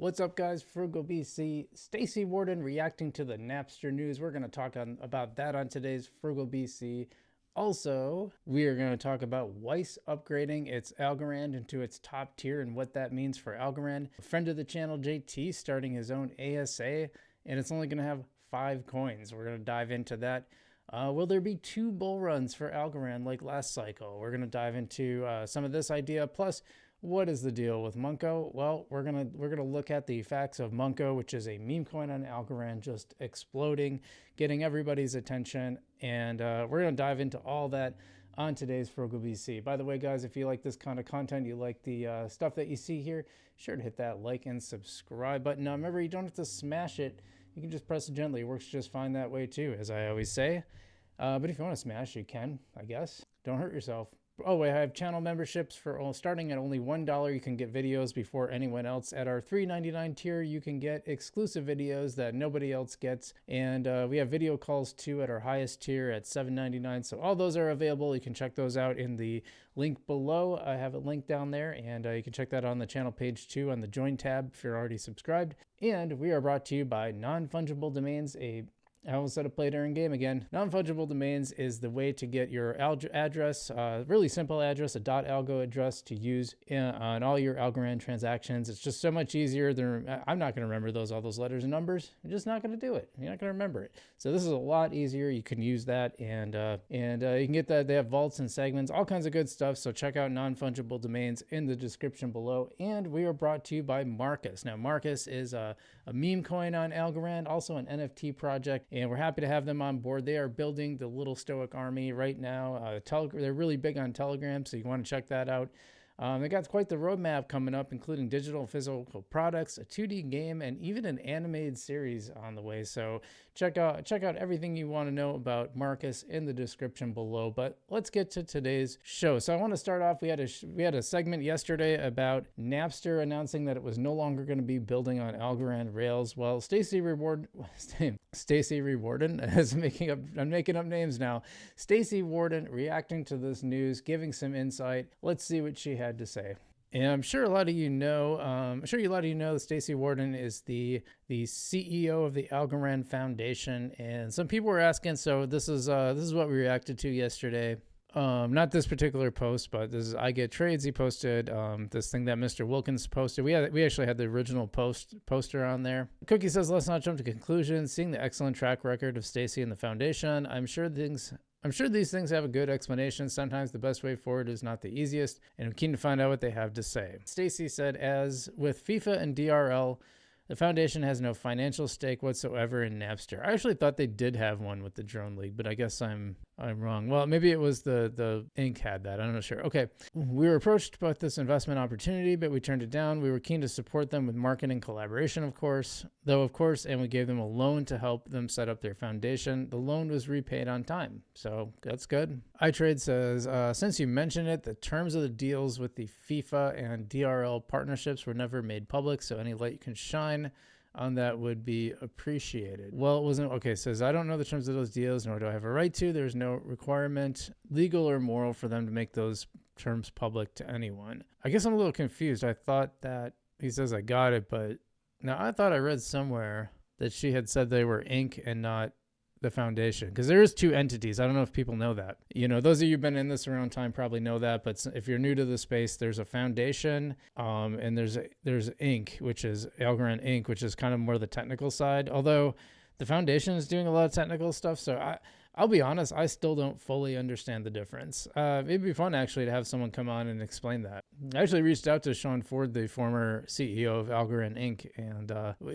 What's up, guys? Frugal BC, Stacy Warden reacting to the Napster news. We're going to talk about that on today's Frugal BC. Also, we are going to talk about Weiss upgrading its Algorand into its top tier and what that means for Algorand. A friend of the channel, JT, starting his own ASA, and it's only going to have 5 coins. We're going to dive into that. Will there be 2 bull runs for Algorand like last cycle? We're going to dive into some of this idea. Plus, what is the deal with Monero? Well, we're gonna look at the facts of Monero, which is a meme coin on Algorand, just exploding, getting everybody's attention, and we're gonna dive into all that on today's Frugal BC. By the way, guys, if you like this kind of content, you like the stuff that you see here, sure to hit that like and subscribe button. Now, remember, you don't have to smash it. You can just press it gently. It works just fine that way too, as I always say. But if you want to smash, you can, I guess. Don't hurt yourself. Oh, wait, I have channel memberships for starting at only $1. You can get videos before anyone else. At our $3.99 tier, you can get exclusive videos that nobody else gets. And we have video calls too at our highest tier at $7.99. So all those are available. You can check those out in the link below. I have a link down there, and you can check that on the channel page too on the join tab if you're already subscribed. And we are brought to you by Non-Fungible Domains, I almost said a play during game again. Non-fungible domains is the way to get your address, really simple address, a .algo address to use on all your Algorand transactions. It's just so much easier than, I'm not going to remember all those letters and numbers. I'm just not going to do it. You're not going to remember it. So this is a lot easier. You can use that, and you can get that. They have vaults and segments, all kinds of good stuff. So check out Non-Fungible Domains in the description below. And we are brought to you by Marcus. Now, Marcus is a meme coin on Algorand, also an NFT project. And we're happy to have them on board. They are building the Little Stoic Army right now. They're really big on Telegram, so you want to check that out. They got quite the roadmap coming up, including digital and physical products, a 2D game, and even an animated series on the way. So check out everything you want to know about Marcus in the description below. But let's get to today's show. So I want to start off. We had a segment yesterday about Napster announcing that it was no longer going to be building on Algorand Rails. Well, Stacy Warden is I'm making up names now. Stacy Warden reacting to this news, giving some insight. Let's see what she had to say. And I'm sure a lot of you know, that Stacy Warden is the CEO of the Algorand Foundation. And some people were asking, so this is what we reacted to yesterday. Not this particular post, but this is I Get Trades. He posted this thing that Mr. Wilkins posted. We actually had the original poster on there. Cookie says, let's not jump to conclusions. Seeing the excellent track record of Stacy and the foundation, I'm sure these things have a good explanation. Sometimes the best way forward is not the easiest, and I'm keen to find out what they have to say. Stacy said, as with FIFA and DRL, the foundation has no financial stake whatsoever in Napster. I actually thought they did have one with the Drone League, but I guess I'm wrong. Well, maybe it was the Inc. had that. I'm not sure. Okay. We were approached about this investment opportunity, but we turned it down. We were keen to support them with marketing collaboration, of course, and we gave them a loan to help them set up their foundation. The loan was repaid on time, so that's good. iTrade says, since you mentioned it, the terms of the deals with the FIFA and DRL partnerships were never made public, so any light you can shine on that would be appreciated. Well, it wasn't okay. It says, I don't know the terms of those deals, nor do I have a right to. There's no requirement, legal or moral, for them to make those terms public to anyone. I guess I'm a little confused. I thought that he says I got it, but now I thought I read somewhere that she had said they were Inc. and not the foundation, because there is 2 entities. I don't know if people know that. You know, those of you who've been in this around time probably know that, but if you're new to the space, there's a foundation, and there's Inc., which is Algorand Inc., which is kind of more the technical side, although the foundation is doing a lot of technical stuff. So I'll be honest, I still don't fully understand the difference. It'd be fun actually to have someone come on and explain that. I actually reached out to Sean Ford, the former CEO of Algorand Inc., and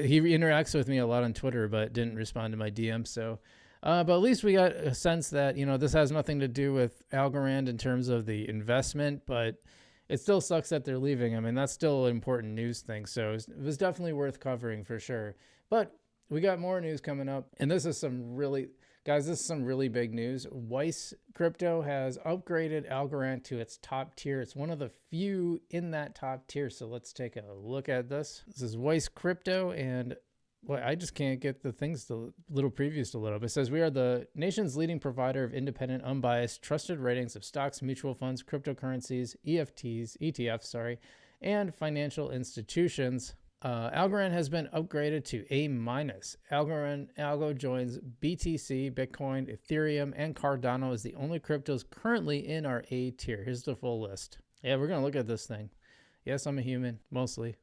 he interacts with me a lot on Twitter, but didn't respond to my DM. So, but at least we got a sense that, you know, this has nothing to do with Algorand in terms of the investment, but it still sucks that they're leaving. I mean, that's still an important news thing. So it was definitely worth covering for sure. But we got more news coming up, and this is some really big news. Weiss Crypto has upgraded Algorand to its top tier. It's one of the few in that top tier. So let's take a look at this. This is Weiss Crypto, and well, I just can't get the things, the little previews to load up. It says, we are the nation's leading provider of independent, unbiased, trusted ratings of stocks, mutual funds, cryptocurrencies, ETFs, and financial institutions. Algorand has been upgraded to A-. Algo joins BTC, Bitcoin, Ethereum, and Cardano as the only cryptos currently in our A tier. Here's the full list. Yeah, we're going to look at this thing. Yes, I'm a human, mostly.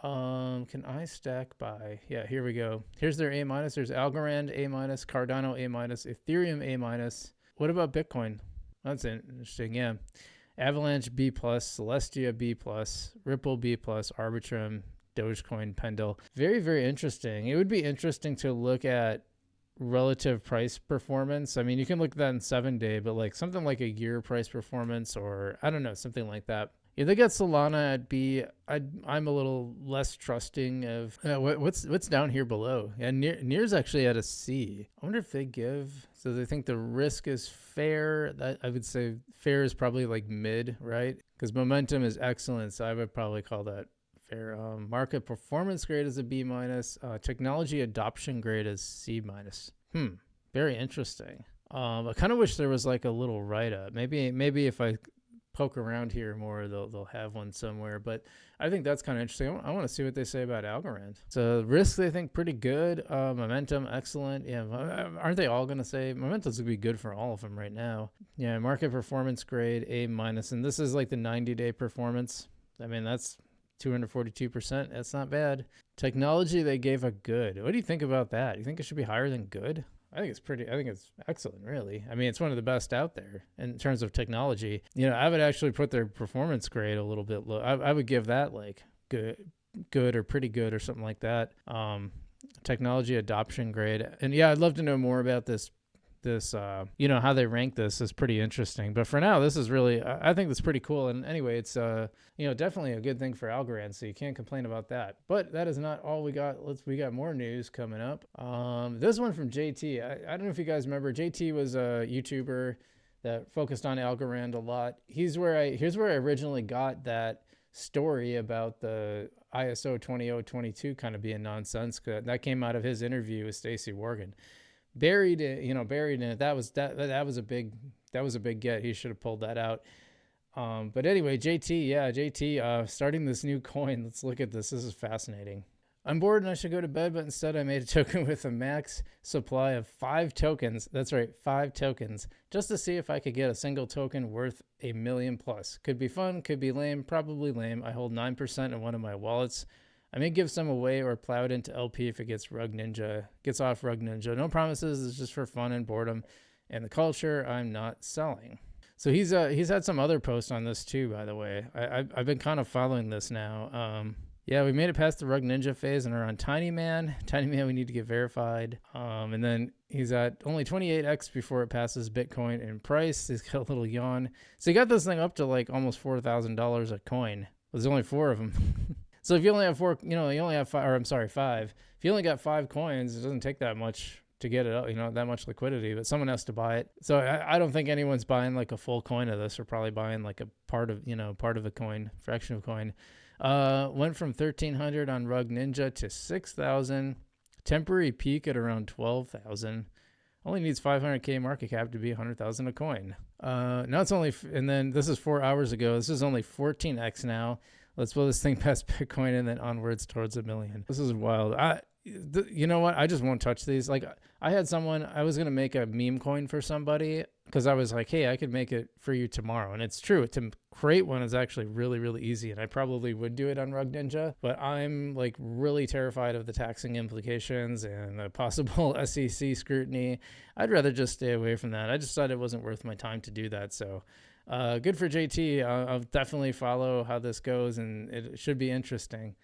Can I stack by? Yeah, here we go. Here's their A-. There's Algorand A-, Cardano A-, Ethereum A-. What about Bitcoin? That's interesting, yeah. Avalanche B+, Celestia B+, Ripple B+, Arbitrum, Dogecoin, Pendle. Very, very interesting. It would be interesting to look at relative price performance. I mean, you can look at that in 7-day, but like something like a year price performance, or I don't know, something like that. Yeah, they got Solana at B. I'm a little less trusting of what's down here below. Yeah, Near's actually at a C. I wonder if they give. So they think the risk is fair. That I would say fair is probably like mid, right? Because momentum is excellent, so I would probably call that fair. Market performance grade is a B-. Technology adoption grade is C-. Very interesting. I kind of wish there was like a little write-up. Maybe if I poke around here more, they'll have one somewhere, but I think that's kind of interesting. I want to see what they say about Algorand. So risk, they think pretty good. Momentum, excellent. Yeah, aren't they all going to say momentum's going to be good for all of them right now? Yeah, market performance grade A-, and this is like the 90-day performance. I mean, that's 242%. That's not bad. Technology, they gave a good. What do you think about that? You think it should be higher than good? I think it's excellent, really. I mean, it's one of the best out there in terms of technology. You know, I would actually put their performance grade a little bit low. I would give that like good or pretty good or something like that. Technology adoption grade. And yeah, I'd love to know more about this, how they rank this is pretty interesting. But for now, this is really, I think that's pretty cool. And anyway, it's, definitely a good thing for Algorand, so you can't complain about that. But that is not all we got. We got more news coming up. This one from JT. I don't know if you guys remember, JT was a YouTuber that focused on Algorand a lot. Here's where I originally got that story about the ISO 20022 kind of being nonsense. That came out of his interview with Stacy Warden. Buried in it. That was a big get. He should have pulled that out. But anyway, JT, starting this new coin. Let's look at this. This is fascinating. I'm bored and I should go to bed, but instead I made a token with a max supply of 5 tokens. That's right, 5 tokens, just to see if I could get a single token worth $1 million plus. Could be fun, could be lame, probably lame. I hold 9% in one of my wallets. I may give some away or plow it into LP if it gets off Rug Ninja. No promises. It's just for fun and boredom. And the culture, I'm not selling. So he's had some other posts on this too, by the way. I've been kind of following this now. Yeah, we made it past the Rug Ninja phase and are on Tiny Man. Tiny Man, we need to get verified. And then he's at only 28x before it passes Bitcoin in price. He's got a little yawn. So he got this thing up to like almost $4,000 a coin. There's only 4 of them. So if you only have 4, you only have 5. If you only got 5 coins, it doesn't take that much to get it up, that much liquidity, but someone has to buy it. So I don't think anyone's buying like a full coin of this. Or probably buying like a part of a coin, fraction of a coin. Went from 1,300 on Rug Ninja to 6,000. Temporary peak at around 12,000. Only needs 500K market cap to be 100,000 a coin. Now it's only, and then this is 4 hours ago. This is only 14x now. Let's blow this thing past Bitcoin and then onwards towards $1 million. This is wild. You know what? I just won't touch these. Like I was going to make a meme coin for somebody because I was like, hey, I could make it for you tomorrow. And it's true. To create one is actually really, really easy. And I probably would do it on Rug Ninja, but I'm like really terrified of the taxing implications and the possible SEC scrutiny. I'd rather just stay away from that. I just thought it wasn't worth my time to do that. So good for JT. I'll definitely follow how this goes, and it should be interesting.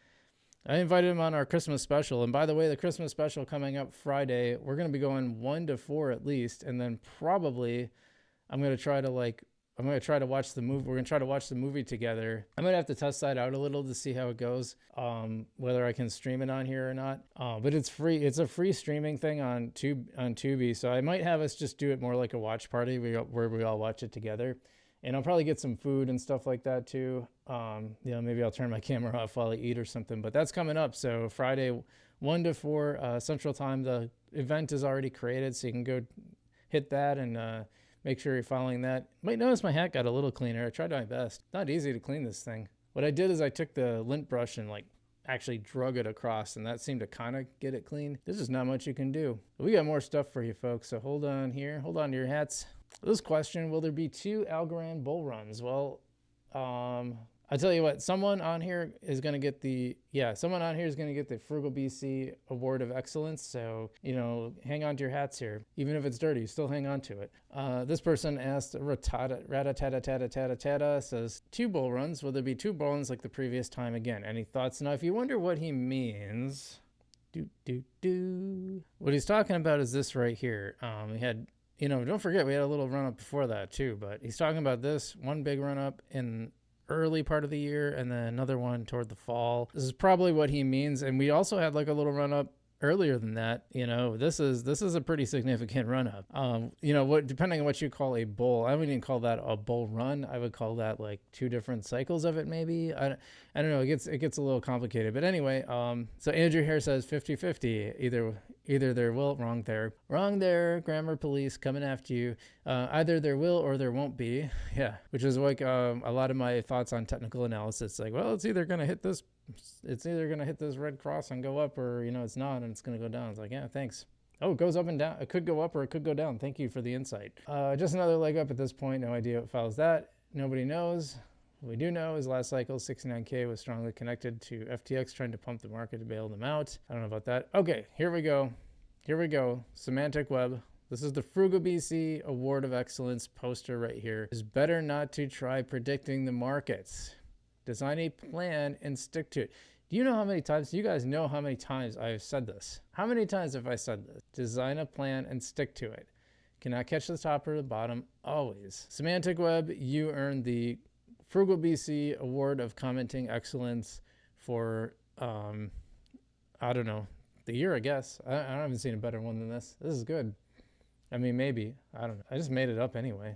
I invited him on our Christmas special. And by the way, the Christmas special coming up Friday, we're going to be going 1 to 4 at least. And then probably I'm going to try to watch the movie. We're going to try to watch the movie together. I'm going to have to test that out a little to see how it goes, whether I can stream it on here or not. But it's free. It's a free streaming thing on Tubi. So I might have us just do it more like a watch party where we all watch it together. And I'll probably get some food and stuff like that too. Maybe I'll turn my camera off while I eat or something, but that's coming up. So Friday, 1 to 4 Central Time, the event is already created. So you can go hit that and make sure you're following that. You might notice my hat got a little cleaner. I tried my best. Not easy to clean this thing. What I did is I took the lint brush and like actually drug it across, and that seemed to kind of get it clean. There's just not much you can do. But we got more stuff for you folks, so hold on here. Hold on to your hats. This question, will there be 2 Algorand bull runs? Well, I tell you what, someone on here is going to get the Frugal BC Award of Excellence. So, hang on to your hats here. Even if it's dirty, still hang on to it. This person asked, Ratata says, 2 bull runs. Will there be 2 bull runs like the previous time again? Any thoughts? Now, if you wonder what he means, what he's talking about is this right here. We had, don't forget, we had a little run up before that too, but he's talking about this one big run up in early part of the year and then another one toward the fall. This is probably what he means. And we also had like a little run up earlier than that. This is a pretty significant run up. Depending on what you call a bull, I wouldn't even call that a bull run. I would call that like 2 different cycles of it, maybe. I don't know. It gets a little complicated. But anyway, so Andrew here says 50-50. Either there will, wrong there, grammar police coming after you. Either there will or there won't be. Yeah, which is like a lot of my thoughts on technical analysis. Like, well, it's either going to hit this red cross and go up, or it's not and it's going to go down. It's like, yeah, thanks. Oh, it goes up and down. It could go up or it could go down. Thank you for the insight. Just another leg up at this point. No idea what follows that. Nobody knows. What we do know is last cycle 69K was strongly connected to FTX trying to pump the market to bail them out. I don't know about that. Okay, here we go. Semantic web. This is the Frugal BC Award of Excellence poster right here. It's better not to try predicting the markets. Design a plan and stick to it. Do you guys know how many times I've said this? How many times have I said this? Design a plan and stick to it. Cannot catch the top or the bottom, always. Semantic web, you earned the Frugal BC Award of Commenting Excellence for, I don't know, the year, I guess. I haven't seen a better one than this. This is good. I mean, maybe. I don't know. I just made it up anyway.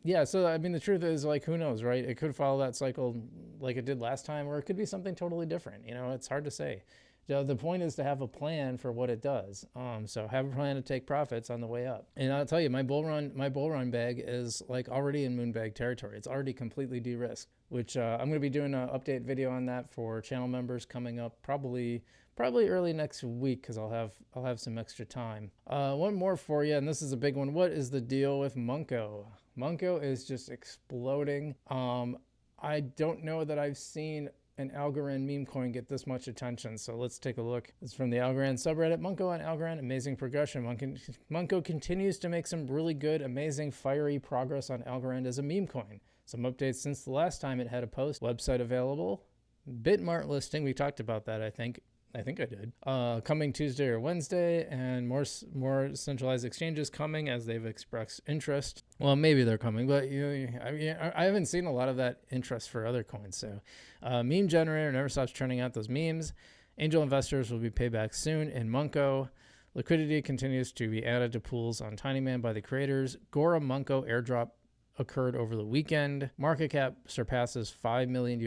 Yeah, so, I mean, the truth is, like, who knows, right? It could follow that cycle like it did last time, or it could be something totally different. It's hard to say. The point is to have a plan for what it does. So have a plan to take profits on the way up. And I'll tell you, my bull run bag is like already in moonbag territory. It's already completely de-risked, which I'm going to be doing an update video on that for channel members coming up probably early next week, because I'll have some extra time. One more for you, and this is a big one. What is the deal with Monero? Monero is just exploding. I don't know that I've seen an Algorand meme coin get this much attention, so let's take a look. It's from the Algorand subreddit. Monero on Algorand, amazing progression. Monero continues to make some really good, amazing, fiery progress on Algorand as a meme coin. Some updates since the last time it had a post. Website available. Bitmart listing, we talked about that, I think I did. Coming Tuesday or Wednesday, and more centralized exchanges coming as they've expressed interest. Well, maybe they're coming, but I haven't seen a lot of that interest for other coins. So, meme generator never stops churning out those memes. Angel investors will be paid back soon in Monero. Liquidity continues to be added to pools on Tinyman by the creators. Gora Monero airdrop occurred over the weekend. Market cap surpasses $5 million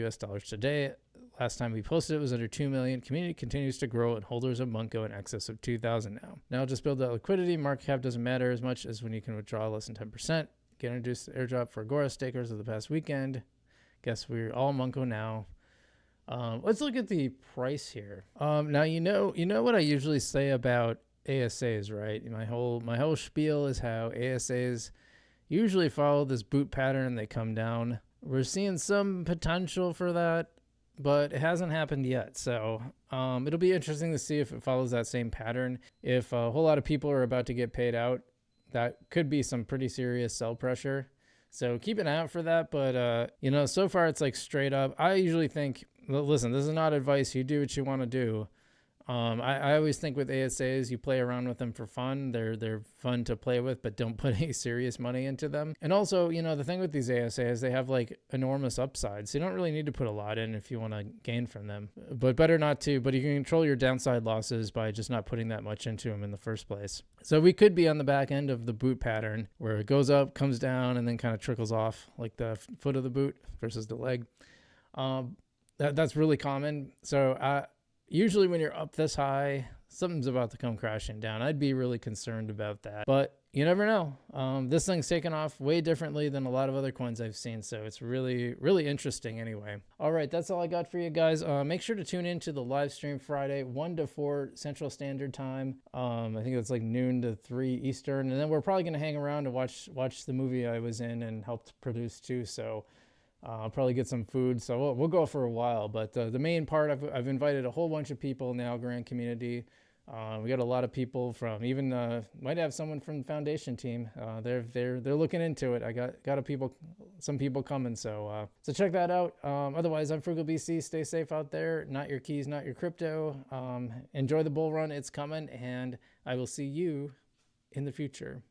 today. Last time we posted it was under 2 million. Community continues to grow and holders of Monero in excess of 2,000 now. Now just build that liquidity. Market cap doesn't matter as much as when you can withdraw less than 10%. Get introduced to airdrop for Agora stakers of the past weekend. Guess we're all Monero now. Let's look at the price here. Now you know what I usually say about ASAs, right? My whole spiel is how ASAs usually follow this boot pattern and they come down. We're seeing some potential for that, but it hasn't happened yet. So it'll be interesting to see if it follows that same pattern. If a whole lot of people are about to get paid out, that could be some pretty serious sell pressure. So keep an eye out for that. But, so far it's like straight up. I usually think, listen, this is not advice. You do what you want to do. I always think with ASAs, you play around with them for fun. They're fun to play with, but don't put any serious money into them. And also, the thing with these ASAs, they have like enormous upsides. So you don't really need to put a lot in if you want to gain from them, but better not to. But you can control your downside losses by just not putting that much into them in the first place. So we could be on the back end of the boot pattern where it goes up, comes down, and then kind of trickles off like the foot of the boot versus the leg. That's really common. So usually when you're up this high, something's about to come crashing down. I'd be really concerned about that. But you never know. This thing's taken off way differently than a lot of other coins I've seen. So it's really, really interesting anyway. All right, that's all I got for you guys. Make sure to tune in to the live stream Friday, 1 to 4 Central Standard Time. I think it's like noon to 3 Eastern. And then we're probably going to hang around and watch the movie I was in and helped produce too. So I'll probably get some food. So we'll go for a while. But the main part, I've invited a whole bunch of people in the Algorand community. We got a lot of people from even might have someone from the foundation team. They're looking into it. I got some people coming. So check that out. Otherwise, I'm Frugal BC. Stay safe out there. Not your keys, not your crypto. Enjoy the bull run. It's coming, and I will see you in the future.